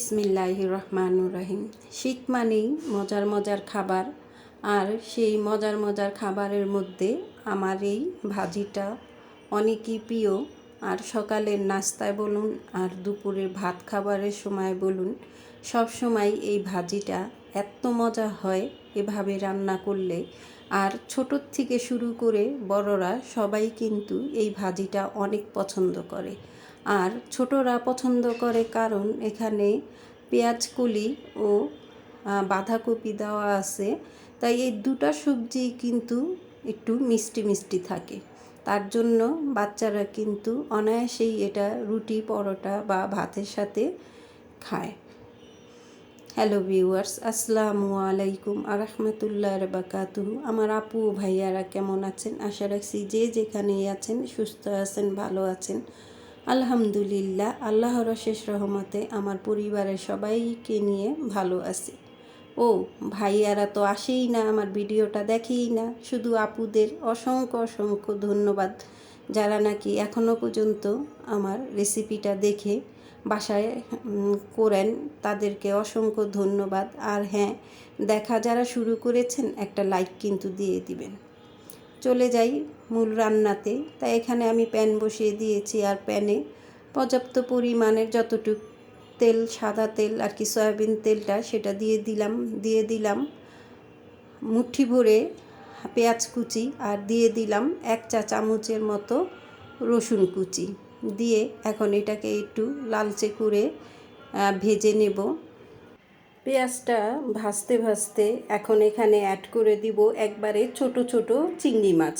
বিসমিল্লাহির রহমানির রহিম। শীত মানেই মজার মজার খাবার, আর সেই মজার মজার খাবারের মধ্যে আমার এই ভাজিটা অনেকই প্রিয়। আর সকালের নাস্তায় বলুন আর দুপুরের ভাত খাবারের সময় বলুন, সব সময় এই ভাজিটা এত মজা হয় এভাবে রান্না করলে। আর ছোটোর থেকে শুরু করে বড়রা সবাই কিন্তু এই ভাজিটা অনেক পছন্দ করে। আর ছোটরা পছন্দ করে কারণ এখানে পেঁয়াজ কলি ও বাঁধাকপি দেওয়া আছে, তাই এই দুটো সবজি কিন্তু একটু মিষ্টি মিষ্টি থাকে। তার জন্য বাচ্চারা কিন্তু অনায়াসেই এটা রুটি পরোটা বা ভাতের সাথে খায়। হ্যালো ভিউয়ার্স, আসসালামু আলাইকুম আরহামতুল্লাহ বারাকাতুহু। আমার আপু ভাইয়ারা কেমন আছেন? আশা রাখছি যে যেখানেই আছেন সুস্থ আছেন, ভালো আছেন। আলহামদুলিল্লাহ, আল্লাহর অশেষ রহমতে আমার পরিবারের সবাইকে নিয়ে ভালো আছি। ও ভাইয়ারা তো আসেই না, আমার ভিডিওটা দেখেই না। শুধু আপুদের অসংখ্য অসংখ্য ধন্যবাদ, যারা নাকি এখনও পর্যন্ত আমার রেসিপিটা দেখে বাসায় করেন, তাদেরকে অসংখ্য ধন্যবাদ। আর হ্যাঁ, দেখা যারা শুরু করেছেন একটা লাইক কিন্তু দিয়ে দিবেন। চলে যাই মূল রান্নাতে। তাই এখানে আমি প্যান বসিয়ে দিয়েছি, আর প্যানে পর্যাপ্ত পরিমাণের যতটুক তেল, সাদা তেল আর কি সয়াবিন তেলটা, সেটা দিয়ে দিলাম মুঠি ভরে পেঁয়াজ কুচি, আর দিয়ে দিলাম 1 চা চামচের মতো রসুন কুচি দিয়ে এখন এটাকে একটু লালচে করে ভেজে নেব। পেঁয়াজটা ভাজতে ভাজতে এখন এখানে অ্যাড করে দিব একবারে ছোট ছোট চিংড়ি মাছ।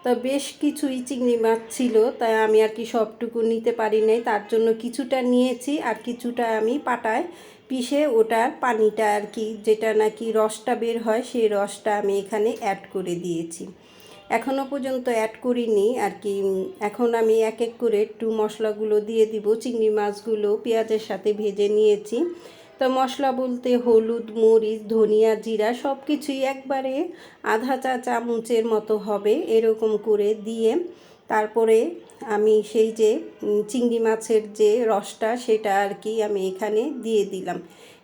তো বেশ কিছুই চিংড়ি মাছ ছিল, তাই আমি আর কি সবটুকু নিতে পারি নাই, তার জন্য কিছুটা নিয়েছি আর কিছুটা আমি পাটায় পিষে ওটার পানিটা আর কি, যেটা নাকি রসটা বের হয়, সেই রসটা আমি এখানে অ্যাড করে দিয়েছি। এখনও পর্যন্ত অ্যাড করিনি আর কি। এখন আমি এক এক করে একটু মশলাগুলো দিয়ে দিব। চিংড়ি মাছগুলো পেঁয়াজের সাথে ভেজে নিয়েছি। তো মশলা বলতে হলুদ, মরিচ, ধনিয়া, জিরা সব কিছুই একবারে আধা চা চামচের মতো হবে এরকম করে দিয়ে, তারপরে আমি সেই যে চিংড়ি মাছের যে রসটা সেটা আর কি আমি এখানে দিয়ে দিলাম।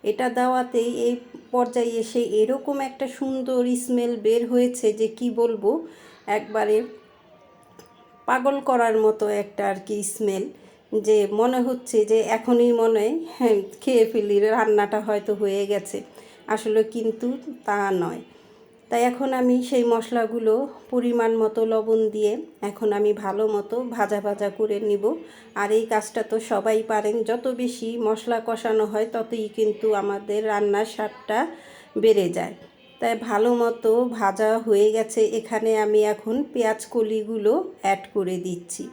এটা দেওয়াতেই এই পর্যায়ে এসে এরকম একটা সুন্দর স্মেল বের হয়েছে যে কি বলবো, একবারে পাগল করার মতো একটা আর কি স্মেল, যে মনে হচ্ছে যে এখনই মনে হয় খেয়ে ফেলি, রান্নাটা হয়তো হয়ে গেছে। আসলে কিন্তু তা নয়। তাই এখন আমি সেই মশলাগুলো পরিমাণ মতো লবণ দিয়ে এখন আমি ভালো মতো ভাজা ভাজা করে নিব। আর এই কাজটা তো সবাই পারেন, যত বেশি মশলা কষানো হয় ততই কিন্তু আমাদের রান্নার স্বাদটা বেড়ে যায়। তাই ভালো মতো ভাজা হয়ে গেছে, এখানে আমি এখন পেঁয়াজ কলিগুলো অ্যাড করে দিচ্ছি।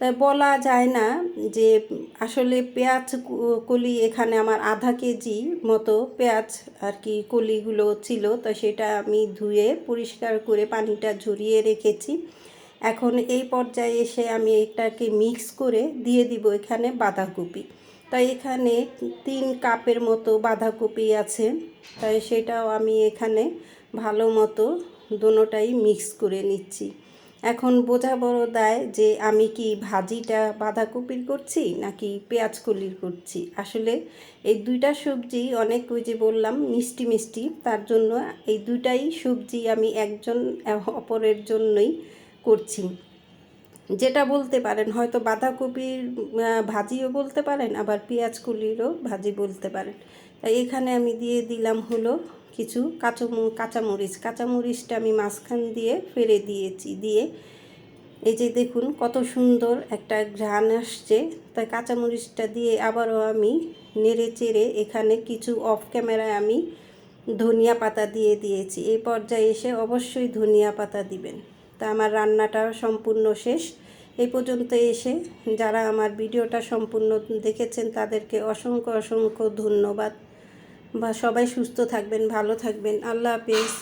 তাই বলা যায় না যে আসলে পেঁয়াজ কলি এখানে আমার আধা কেজি মতো পেঁয়াজ আর কি কলিগুলো ছিল, তো সেটা আমি ধুয়ে পরিষ্কার করে পানিটা ঝরিয়ে রেখেছি। এখন এই পর্যায়ে এসে আমি এটাকে মিক্স করে দিয়ে দিব এখানে বাঁধাকপি। তাই এখানে 3 কাপের মতো বাঁধাকপি আছে, তাই সেটাও আমি এখানে ভালো মতো দোনোটাই মিক্স করে নিচ্ছি। এখন বোঝা বড় দায় যে আমি কি ভাজিটা বাঁধাকপির করছি নাকি পেঁয়াজ কলির করছি। আসলে এই দুইটা সবজি অনেক, ওই যে বললাম, মিষ্টি মিষ্টি, তার জন্য এই দুইটাই সবজি আমি একজন অপরের জন্যই করছি। যেটা বলতে পারেন হয়তো বাঁধাকপির ভাজিও বলতে পারেন, আবার পেঁয়াজ কলিরও ভাজি বলতে পারেন। তাই এখানে আমি দিয়ে দিলাম হলো কিছু কাঁচামরিচটা আমি মাঝখান দিয়ে ফেলে দিয়েছি। দিয়ে এই যে দেখুন কত সুন্দর একটা ঘ্রাণ আসছে। তাই কাঁচামরিচটা দিয়ে আবারও আমি নেড়ে চেড়ে এখানে কিছু অফ ক্যামেরায় আমি ধনিয়া পাতা দিয়ে দিয়েছি। এই পর্যায়ে এসে অবশ্যই ধনিয়া পাতা দিবেন। তা আমার রান্নাটা সম্পূর্ণ শেষ। এই পর্যন্ত এসে যারা আমার ভিডিওটা সম্পূর্ণ দেখেছেন তাদেরকে অসংখ্য অসংখ্য ধন্যবাদ। বা সবাই সুস্থ থাকবেন, ভালো থাকবেন। আল্লাহ হাফেজ।